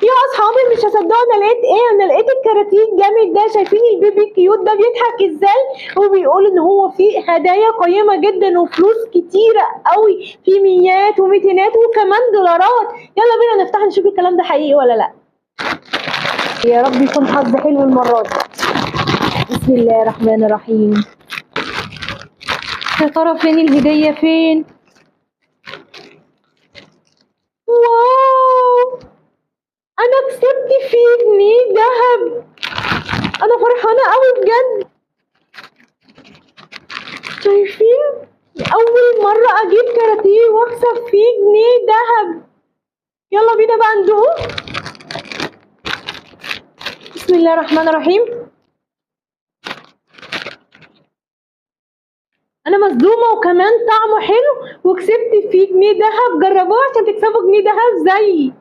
يا اصحابي مش هصدقوا انا لقيت ايه، انا لقيت الكراتين جامد ده. شايفين البيبي كيوت ده بيضحك ازاي وبيقول ان هو فيه هدايا قيمه جدا وفلوس كتيره قوي، في ميات وميتينات وكمان دولارات. يلا بينا نفتح نشوف الكلام ده حقيقي ولا لا. يا رب يكون حظ حلو المره دي. بسم الله الرحمن الرحيم. يا ترى فين الهديه فين؟ واو، انا كسبت فيه جنيه دهب. انا فرحانه قوي بجد. شايفين؟ اول مره اجيب كاراتيه واكسب فيه جنيه دهب. يلا بينا بقى ندوق. بسم الله الرحمن الرحيم. انا مصدومه وكمان طعمه حلو وكسبت فيه جنيه دهب. جربوه عشان تكسبوا جنيه دهب زيي.